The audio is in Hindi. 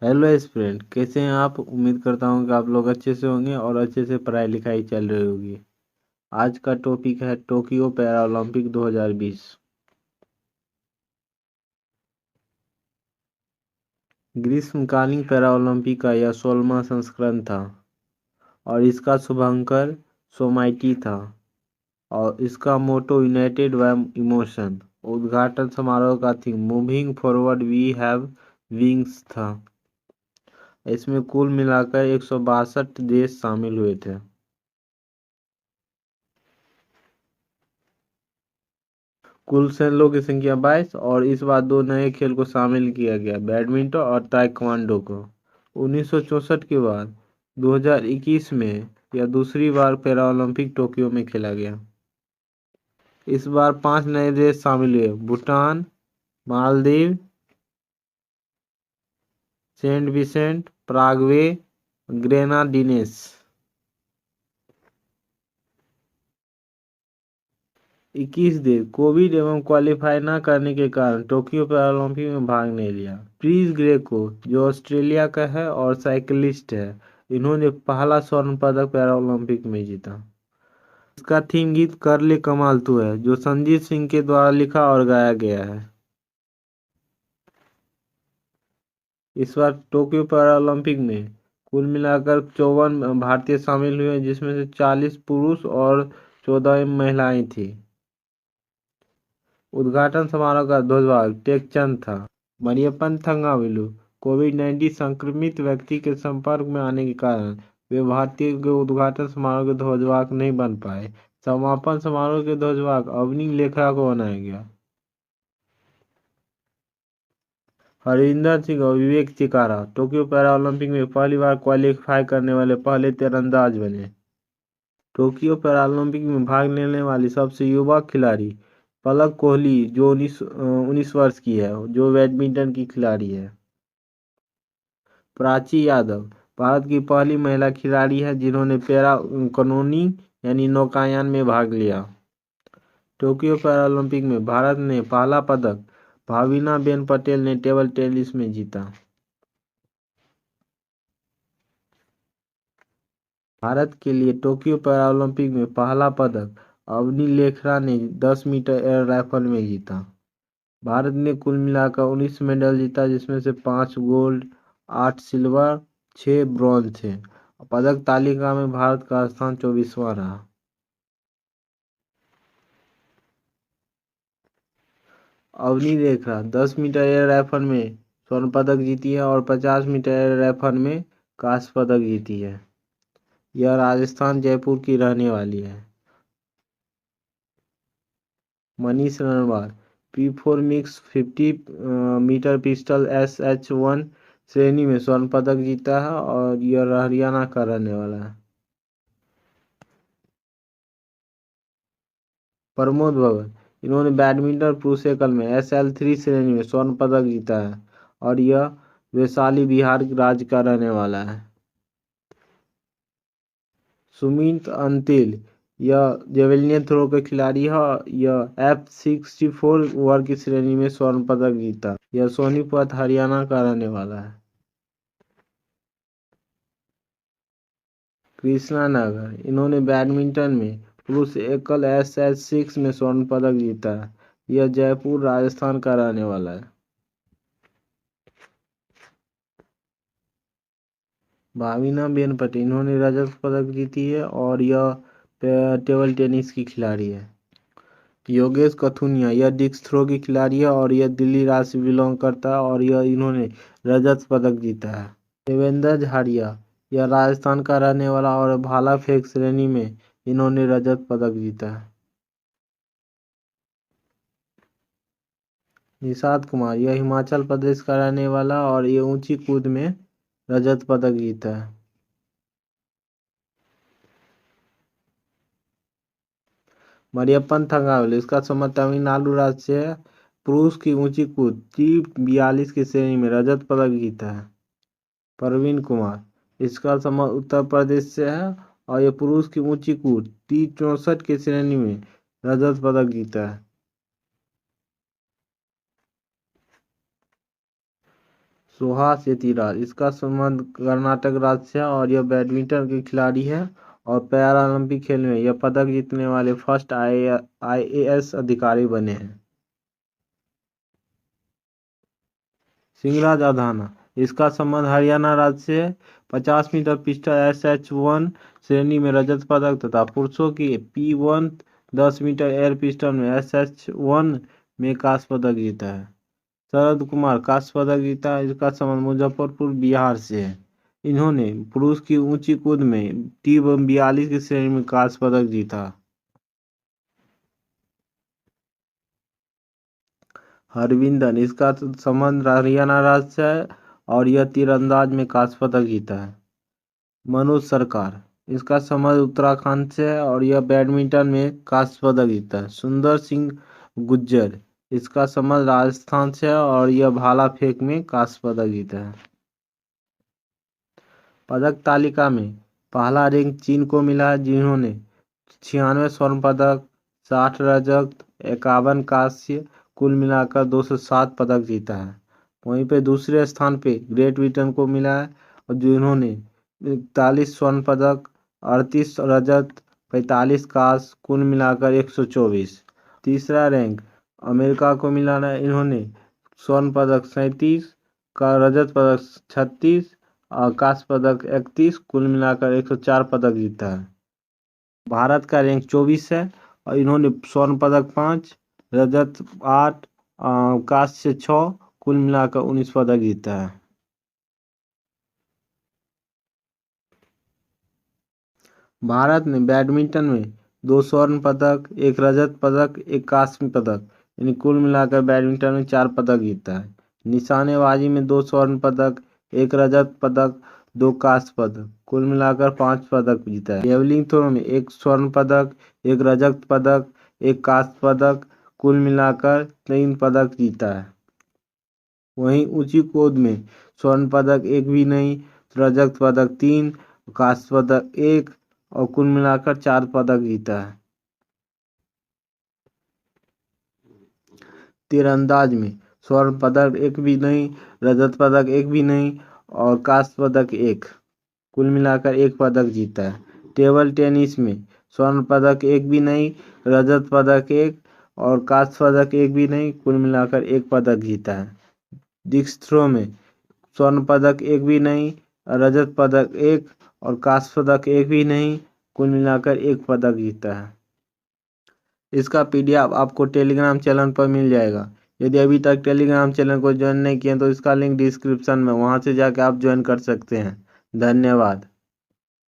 हेलो स्टूडेंट, कैसे हैं आप? उम्मीद करता हूँ कि आप लोग अच्छे से होंगे और अच्छे से पढ़ाई लिखाई चल रही होगी। आज का टॉपिक है टोक्यो पैरा ओलंपिक 2020। ग्रीष्मकालीन पैरा ओलंपिक का यह 16वां संस्करण था और इसका शुभांकर सोमाइटी था और इसका मोटो यूनाइटेड बाय इमोशन। उद्घाटन समारोह का theme moving forward we have wings था। इसमें कुल मिलाकर 162 देश शामिल हुए थे। कुल सैन्य की संख्या 22 और इस बार दो नए खेल को शामिल किया गया, बैडमिंटन और ताइक्वांडो को। 1964 के बाद 2021 में यह दूसरी बार पैरा ओलंपिक टोक्यो में खेला गया। इस बार 5 नए देश शामिल हुए, Bhutan, Maldives, Saint Vincent, Paraguay, Grenadines. 21 देश कोविड एवं क्वालिफाई न करने के कारण टोक्यो पैरालंपिक में भाग नहीं लिया। प्रीज ग्रेको जो ऑस्ट्रेलिया का है और साइकिलिस्ट है, इन्होंने पहला स्वर्ण पदक पैरालंपिक में जीता। इसका थीम गीत कर ले कमाल तू है, जो संजीत सिंह के द्वारा लिखा और गाया गया है। इस बार टोक्यो पैरालंपिक में कुल मिलाकर 54 भारतीय शामिल हुए, जिसमें से 40 पुरुष और 14 महिलाएं थी। उद्घाटन समारोह का ध्वजवाहक टेकचंद था। मरियप्पन थंगावेलु कोविड-19 संक्रमित व्यक्ति के संपर्क में आने के कारण वे भारतीय के उद्घाटन समारोह के ध्वजवाहक नहीं बन पाए। समापन समारोह के ध्वजवाहक अवनी लेखरा को बनाया गया। हरविंदर सिंह और विवेक चिकारा टोक्यो पैरा ओलंपिक में पहली बार क्वालिफाई करने वाले पहले तीरंदाज बने। टोक्यो पैरालंपिक में भाग लेने वाली सबसे युवा खिलाड़ी पलक कोहली, जो 19 वर्ष की है, जो बैडमिंटन की खिलाड़ी है। प्राची यादव भारत की पहली महिला खिलाड़ी है जिन्होंने पैरा कैनोइंग यानी नौकायन में भाग लिया। टोक्यो पैरालंपिक में भारत ने पहला पदक भाविना-बेन पटेल ने टेबल टेनिस में जीता। भारत के लिए टोक्यो पैरालंपिक में पहला पदक अवनी लेखरा ने 10 मीटर एयर राइफल में जीता। भारत ने कुल मिलाकर 19 मेडल जीता, जिसमें से 5 गोल्ड, 8 सिल्वर, 6 ब्रॉन्ज थे। पदक तालिका में भारत का स्थान 24वां रहा। Avani Lekhara 10 metre air rifle में स्वर्ण पदक जीती है और 50 मीटर एयर राइफल में कांस्य पदक जीती है। यह राजस्थान जयपुर की रहने वाली है। Manish Ranwal P4 mix 50 metre pistol SH1 श्रेणी में स्वर्ण पदक जीता है और यह हरियाणा का रहने वाला है। प्रमोद भगत इन्होंने बैडमिंटन पुरुष एकल में SL3 श्रेणी में स्वर्ण पदक जीता है और यह वैशाली बिहार राज्य का रहने वाला है। सुमित अंतिल यह जेवेलिन थ्रो के खिलाड़ी है। यह F64 वर्ग की श्रेणी में स्वर्ण पदक जीता। यह सोनीपत हरियाणा का रहने वाला है। कृष्णा नागर इन्होंने बैडमिंटन में पुरुष एकल SH6 में स्वर्ण पदक जीता है। यह जयपुर राजस्थान का रहने वाला है। भाविना-बेन पटेल इन्होंने रजत पदक जीती है और यह टेबल टेनिस की खिलाड़ी है। योगेश कथुनिया यह डिस्क थ्रो की खिलाड़ी है और यह दिल्ली राज्य से बिलोंग करता है और इन्होंने रजत पदक जीता है। देवेंद्र झाड़िया यह राजस्थान का रहने वाला और भाला फेंक श्रेणी में इन्होंने रजत पदक जीता है। निषाद कुमार यह हिमाचल प्रदेश का रहने वाला और ये ऊंची कूद में रजत पदक जीता है। मरियप्पन थंगावेलु इसका संबंध तमिलनाडु राज्य से है। पुरुष की ऊंची कूद T42 की श्रेणी में रजत पदक जीता है। प्रवीण कुमार इसका संबंध उत्तर प्रदेश से है और ये पुरुष की ऊंची कूद T64 की श्रेणी में रजत पदक जीता है। सुहास यतिराज, इसका संबंध कर्नाटक राज्य से और यह बैडमिंटन के खिलाड़ी है और पैरालंपिक खेल में यह पदक जीतने वाले फर्स्ट आईएएस अधिकारी बने हैं। सिंहराज अधाना, इसका संबंध हरियाणा राज्य से है। 50 मीटर पिस्टल SH1 श्रेणी में रजत पदक तथा पुरुषों की P1 10 मीटर एयर पिस्टल में SH1 में कांस्य पदक जीता है। शरद कुमार कांस्य पदक जीता है। इसका संबंध मुजफ्फरपुर बिहार से है। इन्होंने पुरुष की ऊंची कूद में T42 की श्रेणी में कांस्य पदक जीता। हरविंदर, इसका संबंध हरियाणा राज्य से है और यह तीरंदाज में कांस्य पदक जीता है। मनोज सरकार, इसका संबंध उत्तराखंड से है और यह बैडमिंटन में कांस्य पदक जीता है। सुंदर सिंह गुज्जर, इसका संबंध राजस्थान से है और यह भाला फेंक में कांस्य पदक जीता है। पदक तालिका में पहला रैंक चीन को मिला है, जिन्होंने 96 स्वर्ण पदक, 60 रजत, 51 कांस्य, कुल मिलाकर 207 पदक जीता है। वहीं पे दूसरे स्थान पे ग्रेट ब्रिटेन को मिला है और जिन्होंने 41 स्वर्ण पदक, 38 रजत, 45 कांस्य, कुल मिलाकर 124। तीसरा रैंक अमेरिका को मिला है, इन्होंने स्वर्ण पदक 37 का, रजत पदक 36 और कांस्य पदक 31, कुल मिलाकर 104 पदक जीता है। भारत का रैंक 24 है और इन्होंने स्वर्ण पदक 5, रजत 8, कांस्य 6, कुल मिलाकर 19 पदक जीता है। भारत ने बैडमिंटन में 2 स्वर्ण पदक, 1 रजत पदक, 1 कांस्य पदक, यानी कुल मिलाकर बैडमिंटन में 4 पदक जीता है। निशानेबाजी में 2 स्वर्ण पदक, 1 रजत पदक, 2 कांस्य पदक, कुल मिलाकर 5 पदक जीता है। जेवलिन थ्रो में 1 स्वर्ण पदक, 1 रजत पदक, 1 कांस्य पदक, कुल मिलाकर 3 पदक जीता है। वहीं ऊंची कूद में स्वर्ण पदक 1 भी नहीं, रजत पदक 3, कांस्य पदक 1 और कुल मिलाकर 4 पदक जीता है। तीरंदाज में स्वर्ण पदक 1 भी नहीं, रजत पदक 1 भी नहीं और कांस्य पदक 1, कुल मिलाकर 1 पदक जीता है। टेबल टेनिस में स्वर्ण पदक 1 भी नहीं, रजत पदक 1 और कांस्य पदक 1 भी नहीं, कुल मिलाकर 1 पदक जीता है। डिस्क थ्रो में स्वर्ण पदक 1 भी नहीं, रजत पदक 1 और कांस्य पदक 1 भी नहीं, कुल मिलाकर 1 पदक जीता है। इसका PDF आपको टेलीग्राम चैनल पर मिल जाएगा। यदि अभी तक टेलीग्राम चैनल को ज्वाइन नहीं किए तो इसका लिंक डिस्क्रिप्शन में, वहां से जाकर आप ज्वाइन कर सकते हैं। धन्यवाद।